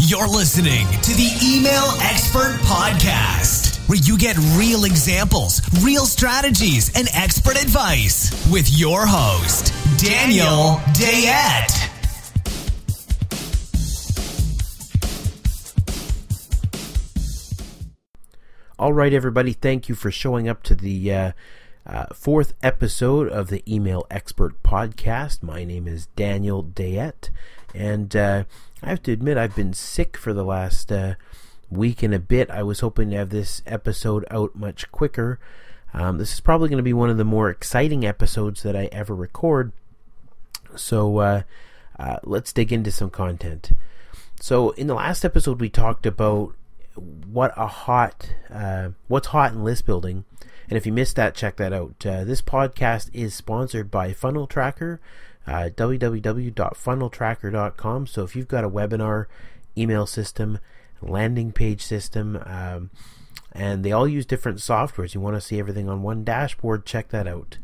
You're listening to the Email Expert Podcast, where you get real examples, real strategies, and expert advice with your host, Daniel Dayette. All right, everybody, thank you for showing up to the fourth episode of the Email Expert Podcast. My name is Daniel Dayette, and I have to admit I've been sick for the last week and a bit. I was hoping to have this episode out much quicker. This is probably going to be one of the more exciting episodes that I ever record, so let's dig into some content. So in the last episode we talked about what's hot in list building, and if you missed that, check that out. This podcast is sponsored by WordTracker, www.funneltracker.com. So if you've got a webinar, email system, landing page system, and they all use different softwares, you want to see everything on one dashboard, check that out.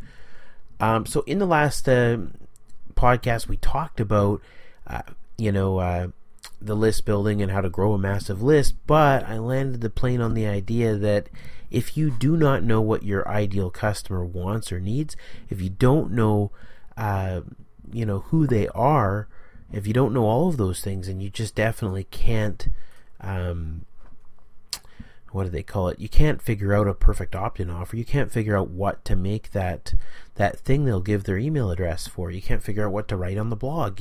So in the last podcast we talked about the list building and how to grow a massive list, but I landed the plane on the idea that if you do not know what your ideal customer wants or needs, if you don't know who they are, if you don't know all of those things, and you just definitely can't what do they call it? You can't figure out a perfect opt-in offer. You can't figure out what to make that thing they'll give their email address for. You can't figure out what to write on the blog.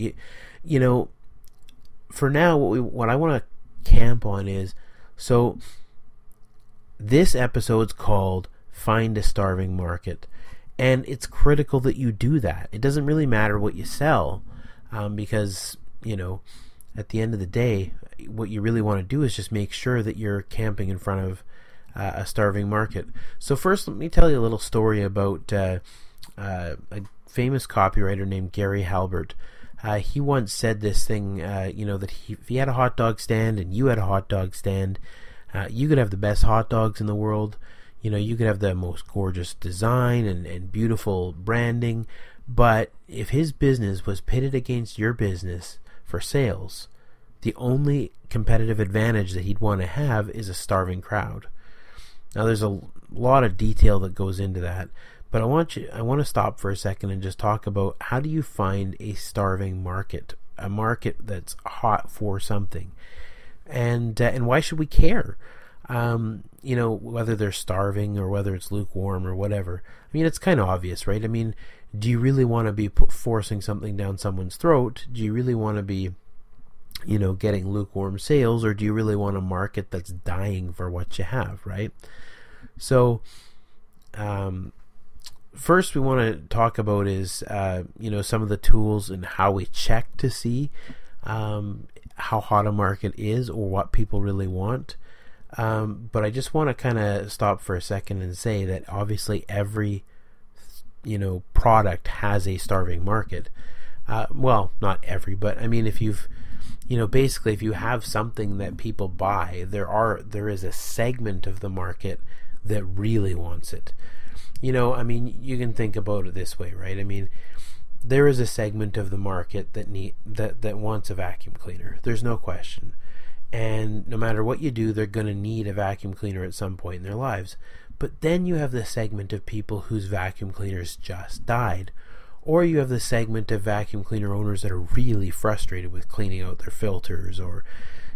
For now, what I want to camp on is, so this episode's called Find a Starving Market, and it's critical that you do that. It doesn't really matter what you sell, because, at the end of the day, what you really want to do is just make sure that you're camping in front of a starving market. So first, let me tell you a little story about a famous copywriter named Gary Halbert. He once said this thing, that if he had a hot dog stand and you had a hot dog stand, you could have the best hot dogs in the world. You could have the most gorgeous design and beautiful branding. But if his business was pitted against your business for sales, the only competitive advantage that he'd want to have is a starving crowd. Now, there's a lot of detail that goes into that. But I want to stop for a second and just talk about, how do you find a starving market, a market that's hot for something, and why should we care? Whether they're starving or whether it's lukewarm or whatever. I mean, it's kind of obvious, right? I mean, do you really want to be forcing something down someone's throat? Do you really want to be, getting lukewarm sales, or do you really want a market that's dying for what you have, right? So, first we want to talk about is, some of the tools and how we check to see how hot a market is or what people really want. But I just want to kind of stop for a second and say that obviously every, product has a starving market. Well, not every, but I mean, if you've, basically if you have something that people buy, there is a segment of the market that really wants it. You can think about it this way, right? I mean, there is a segment of the market that wants a vacuum cleaner. There's no question. And no matter what you do, they're going to need a vacuum cleaner at some point in their lives. But then you have the segment of people whose vacuum cleaners just died. Or you have the segment of vacuum cleaner owners that are really frustrated with cleaning out their filters, or,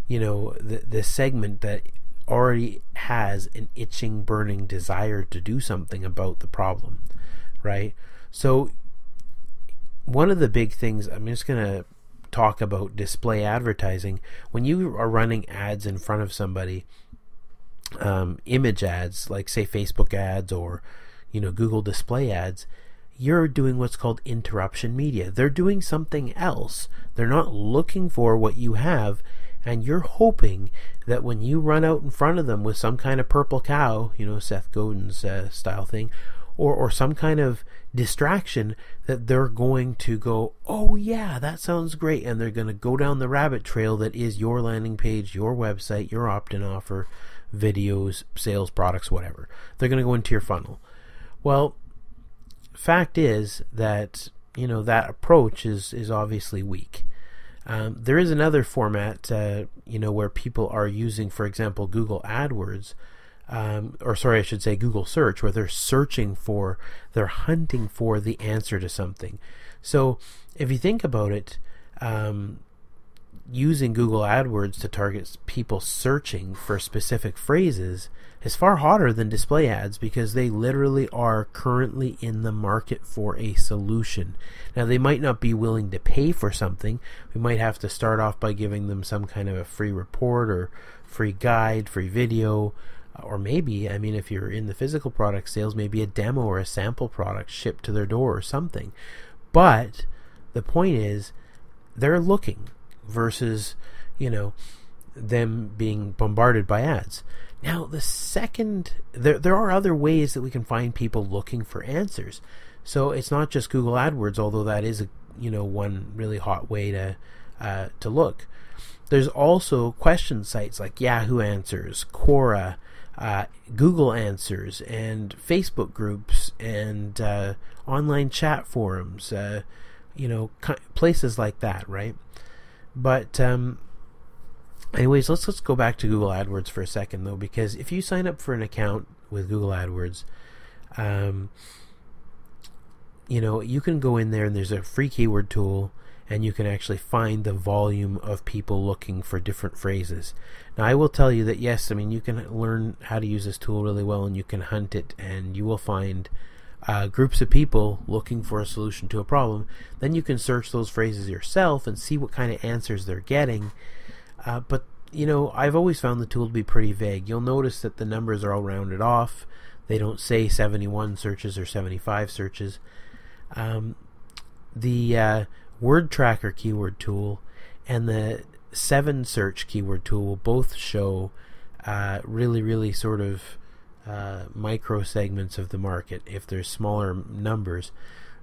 the segment that already has an itching, burning desire to do something about the problem, right? So one of the big things, I'm just going to talk about display advertising. When you are running ads in front of somebody, image ads, like say Facebook ads or, Google display ads, you're doing what's called interruption media. They're doing something else. They're not looking for what you have. And you're hoping that when you run out in front of them with some kind of purple cow, Seth Godin's style thing, or some kind of distraction, that they're going to go, oh yeah, that sounds great. And they're going to go down the rabbit trail that is your landing page, your website, your opt-in offer, videos, sales, products, whatever. They're going to go into your funnel. Well, fact is that, that approach is obviously weak. There is another format, where people are using, for example, Google AdWords, I should say Google Search, where they're hunting for the answer to something. So if you think about it, using Google AdWords to target people searching for specific phrases is far hotter than display ads, because they literally are currently in the market for a solution. Now, they might not be willing to pay for something. We might have to start off by giving them some kind of a free report or free guide, free video, or maybe, if you're in the physical product sales, maybe a demo or a sample product shipped to their door or something. But the point is, they're looking versus, them being bombarded by ads. Now, there are other ways that we can find people looking for answers. So it's not just Google AdWords, although that is one really hot way to look. There's also question sites like Yahoo Answers, Quora, Google Answers, and Facebook groups, and online chat forums, places like that, right? But anyways, let's go back to Google AdWords for a second, though, because if you sign up for an account with Google AdWords, you can go in there and there's a free keyword tool, and you can actually find the volume of people looking for different phrases. Now, I will tell you that, yes, you can learn how to use this tool really well, and you can hunt it, and you will find groups of people looking for a solution to a problem. Then you can search those phrases yourself and see what kind of answers they're getting. But I've always found the tool to be pretty vague. You'll notice that the numbers are all rounded off. They don't say 71 searches or 75 searches. The WordTracker keyword tool and the 7 search keyword tool will both show really, really sort of micro segments of the market if there's smaller numbers.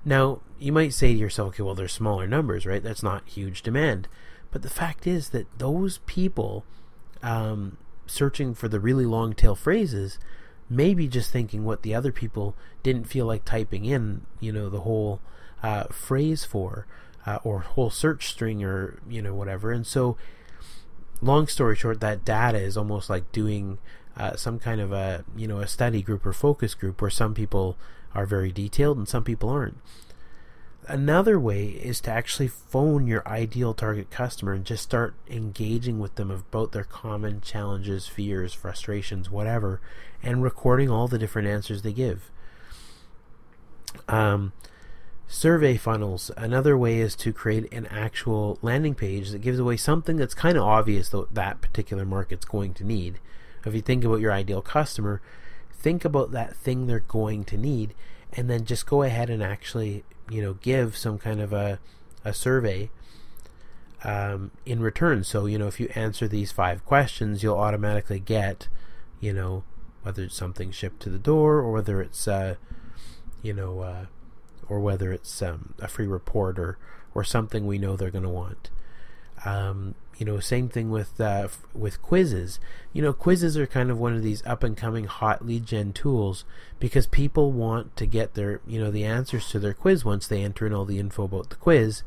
Now, you might say to yourself, okay, well, there's smaller numbers, right? That's not huge demand. But the fact is that those people searching for the really long tail phrases may be just thinking what the other people didn't feel like typing in, the whole phrase for, or whole search string, or whatever. And so, long story short, that data is almost like doing some kind of a study group or focus group, where some people are very detailed and some people aren't. Another way is to actually phone your ideal target customer and just start engaging with them about their common challenges, fears, frustrations, whatever, and recording all the different answers they give. Survey funnels. Another way is to create an actual landing page that gives away something that's kind of obvious that particular market's going to need. If you think about your ideal customer, think about that thing they're going to need, and then just go ahead and actually give some kind of a survey in return. So if you answer these 5 questions, you'll automatically get whether it's something shipped to the door, or whether it's a free report, or something we know they're going to want. Same thing with quizzes. Quizzes are kind of one of these up and coming hot lead gen tools, because people want to get their the answers to their quiz once they enter in all the info about the quiz.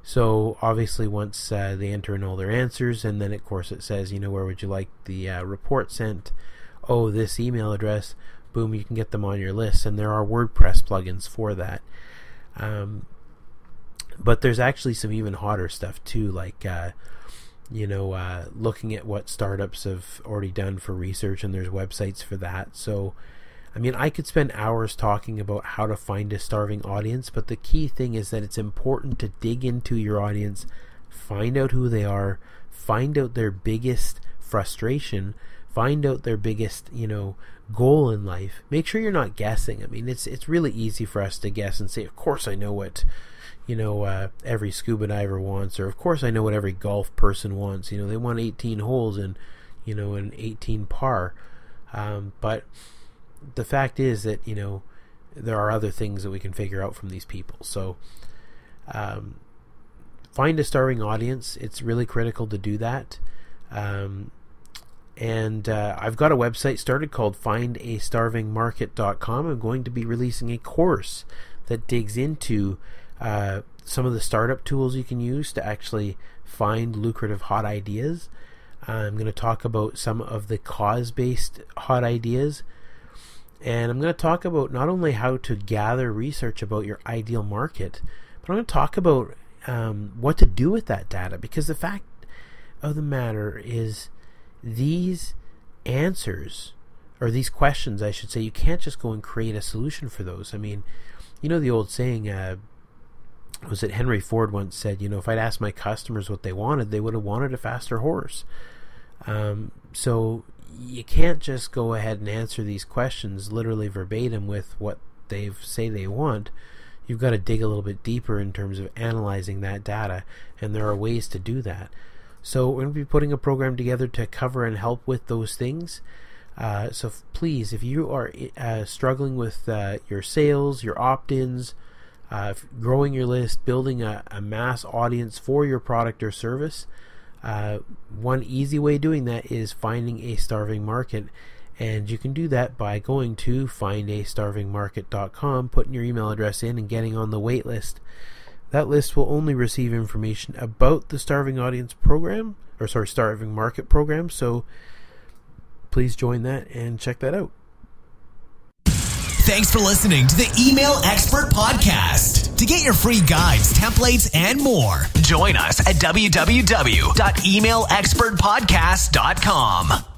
So obviously once they enter in all their answers, and then of course it says where would you like the report sent? Oh, this email address. Boom, you can get them on your list, and there are WordPress plugins for that. But there's actually some even hotter stuff too, like looking at what startups have already done for research, and there's websites for that. So I could spend hours talking about how to find a starving audience, but the key thing is that it's important to dig into your audience, find out who they are, find out their biggest frustration, find out their biggest goal in life. Make sure you're not guessing. It's really easy for us to guess and say, of course I know what every scuba diver wants, or of course I know what every golf person wants. They want 18 holes and an 18 par. But the fact is that there are other things that we can figure out from these people. So find a starving audience. It's really critical to do that. And I've got a website started called findastarvingmarket.com. I'm going to be releasing a course that digs into some of the startup tools you can use to actually find lucrative hot ideas. I'm going to talk about some of the cause-based hot ideas. And I'm going to talk about not only how to gather research about your ideal market, but I'm going to talk about what to do with that data. Because the fact of the matter is, these answers, or these questions, I should say, you can't just go and create a solution for those. I mean, you know the old saying, was it Henry Ford once said, if I'd asked my customers what they wanted, they would have wanted a faster horse. So you can't just go ahead and answer these questions literally verbatim with what they say they want. You've got to dig a little bit deeper in terms of analyzing that data, and there are ways to do that. So we're going to be putting a program together to cover and help with those things. So please, if you are struggling with your sales, your opt-ins, growing your list, building a mass audience for your product or service, one easy way of doing that is finding a starving market. And you can do that by going to findastarvingmarket.com, putting your email address in, and getting on the wait list. That list will only receive information about the starving market program. So please join that and check that out. Thanks for listening to the Email Expert Podcast. To get your free guides, templates, and more, join us at www.emailexpertpodcast.com.